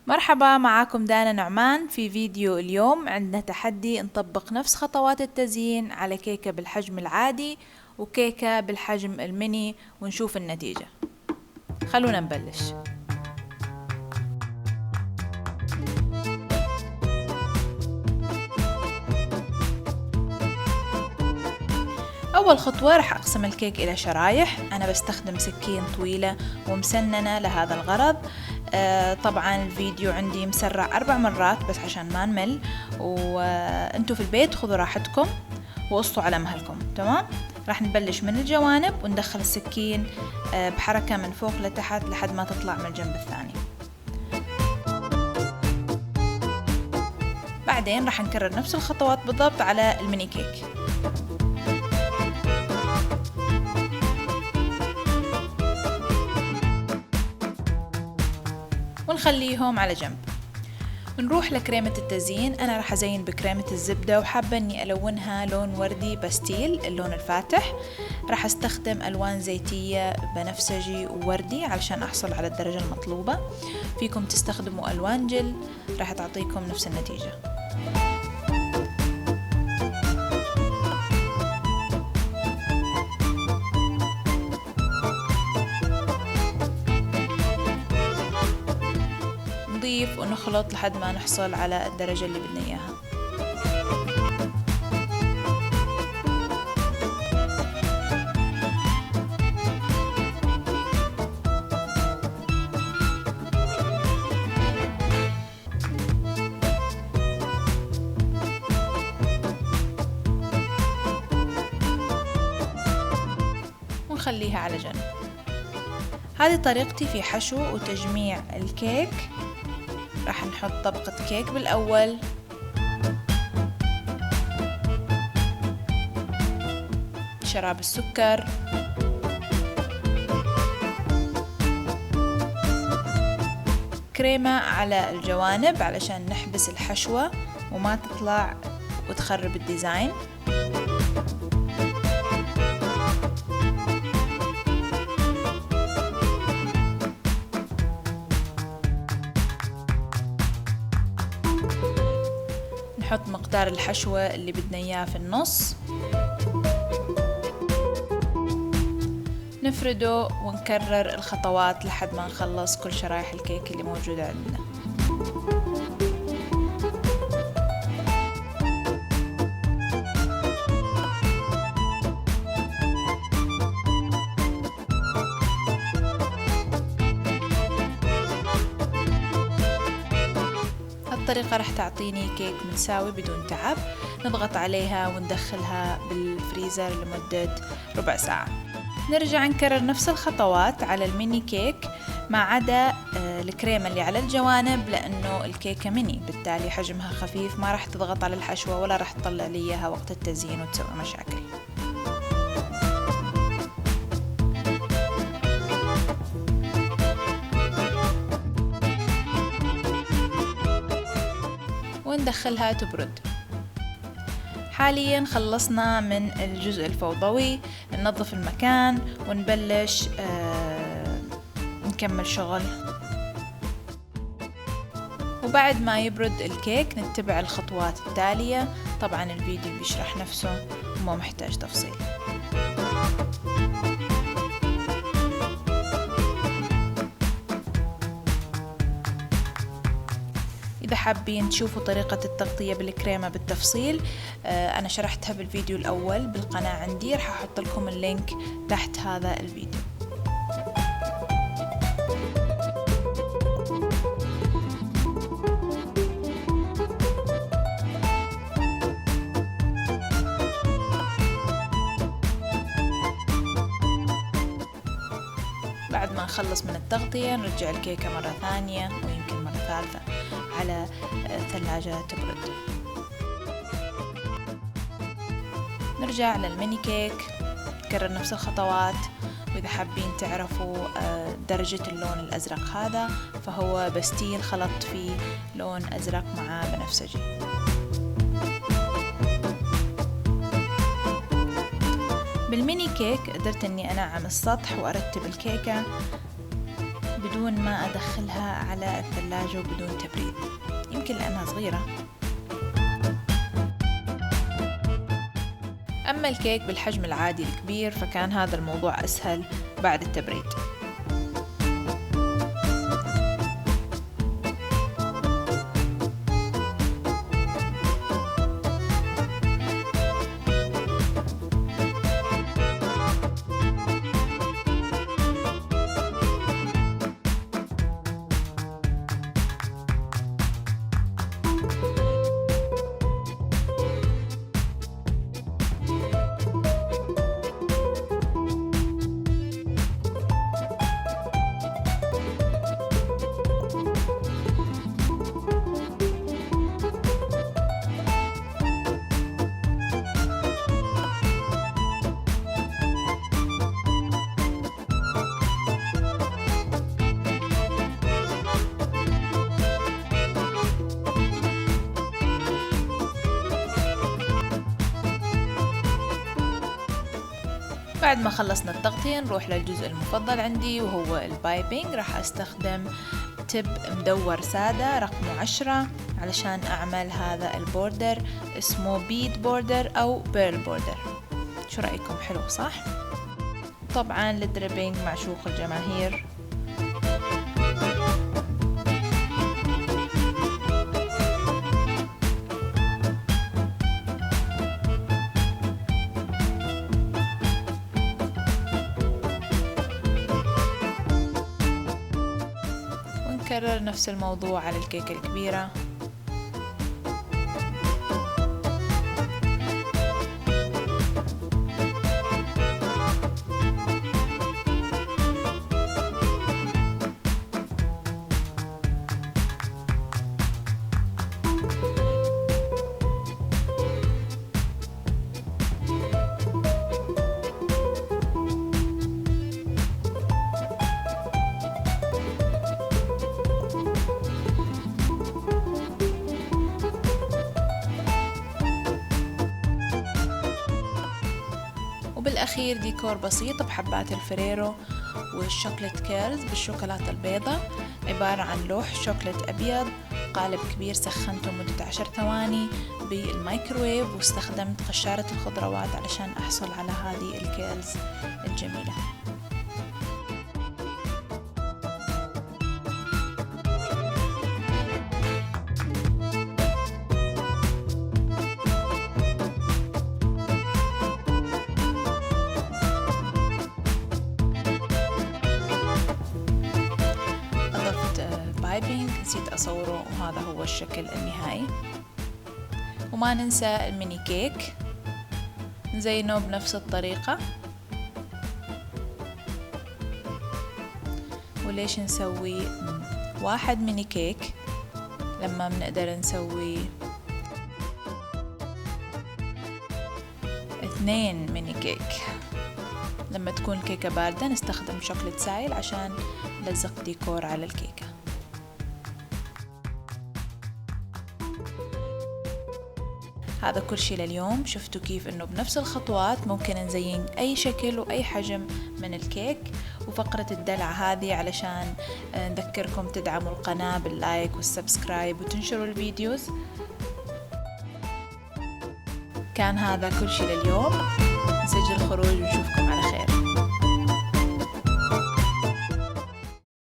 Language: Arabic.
مرحبا، معاكم دانا نعمان. في فيديو اليوم عندنا تحدي نطبق نفس خطوات التزيين على كيكة بالحجم العادي وكيكة بالحجم الميني ونشوف النتيجة. خلونا نبلش. أول خطوة رح أقسم الكيك إلى شرايح. أنا بستخدم سكين طويلة ومسننة لهذا الغرض. طبعا الفيديو عندي مسرع 4 مرات بس عشان ما نمل، وانتو في البيت خذوا راحتكم وقصوا على مهلكم. تمام؟ راح نبلش من الجوانب وندخل السكين بحركة من فوق لتحت لحد ما تطلع من الجنب الثاني. بعدين راح نكرر نفس الخطوات بالضبط على الميني كيك. ونخليهم على جنب. نروح لكريمة التزيين. أنا راح أزين بكريمة الزبدة وحابة أني ألونها لون وردي بستيل، اللون الفاتح. راح أستخدم ألوان زيتية بنفسجي ووردي علشان أحصل على الدرجة المطلوبة. فيكم تستخدموا ألوان جل راح تعطيكم نفس النتيجة. نضيف ونخلط لحد ما نحصل على الدرجة اللي بدنا إياها. ونخليها على جنب. هذه طريقتي في حشو وتجميع الكيك. راح نحط طبقة كيك بالأول، شراب السكر، كريمة على الجوانب علشان نحبس الحشوة وما تطلع وتخرب الديزاين. نحط مقدار الحشوة اللي بدنا إياه في النص، نفرده ونكرر الخطوات لحد ما نخلص كل شرايح الكيك اللي موجودة عندنا. الطريقة راح تعطيني كيك متساوي بدون تعب. نضغط عليها وندخلها بالفريزر لمدة ربع ساعة. نرجع نكرر نفس الخطوات على الميني كيك ما عدا الكريمة اللي على الجوانب، لأنه الكيكة ميني بالتالي حجمها خفيف، ما راح تضغط على الحشوة ولا راح تطلع لي إياها وقت التزيين وتسوي مشاكل. وندخلها تبرد. حاليا خلصنا من الجزء الفوضوي. ننظف المكان ونبلش نكمل شغل. وبعد ما يبرد الكيك نتبع الخطوات التالية. طبعا الفيديو بيشرح نفسه وما محتاج تفصيل. إذا حابين تشوفوا طريقة التغطية بالكريمة بالتفصيل، أنا شرحتها بالفيديو الأول بالقناة عندي، راح أحط لكم اللينك تحت هذا الفيديو. بعد ما نخلص من التغطية نرجع الكيكة مرة ثانية ويمكن مرة ثالثة على الثلاجة تبرد. نرجع للميني كيك، نكرر نفس الخطوات. وإذا حابين تعرفوا درجة اللون الأزرق هذا فهو بستيل خلطت فيه لون أزرق مع بنفسجي. بالميني كيك قدرت اني انعم السطح وارتب الكيكة بدون ما أدخلها على الثلاجة وبدون تبريد، يمكن لأنها صغيرة. أما الكيك بالحجم العادي الكبير فكان هذا الموضوع أسهل بعد التبريد. بعد ما خلصنا التغطية نروح للجزء المفضل عندي وهو البايبينج. راح استخدم تب مدور سادة رقمه 10 علشان اعمل هذا البوردر، اسمه بيد بوردر او بيرل بوردر. شو رأيكم؟ حلو صح؟ طبعا الدريبينج معشوق الجماهير. ونكرر نفس الموضوع على الكيكة الكبيرة. وبالأخير ديكور بسيط بحبات الفريرو والشوكولات كيرز بالشوكولاتة البيضاء، عبارة عن لوح شوكولات أبيض، قالب كبير سخنته مدة 10 ثواني بالمايكروويف، واستخدمت قشارة الخضروات علشان أحصل على هذه الكيرز الجميلة. نسيت أصوره وهذا هو الشكل النهائي. وما ننسى الميني كيك نزينه بنفس الطريقة. وليش نسوي 1 ميني كيك لما بنقدر نسوي 2 ميني كيك؟ لما تكون الكيكة باردة نستخدم شوكولات سائل عشان نلزق ديكور على الكيكة. هذا كل شي لليوم. شفتوا كيف انه بنفس الخطوات ممكن نزين اي شكل واي حجم من الكيك. وفقرة الدلع هذه علشان نذكركم تدعموا القناة باللايك والسبسكرايب وتنشروا الفيديوز. كان هذا كل شي لليوم. نسجل خروج ونشوفكم على خير.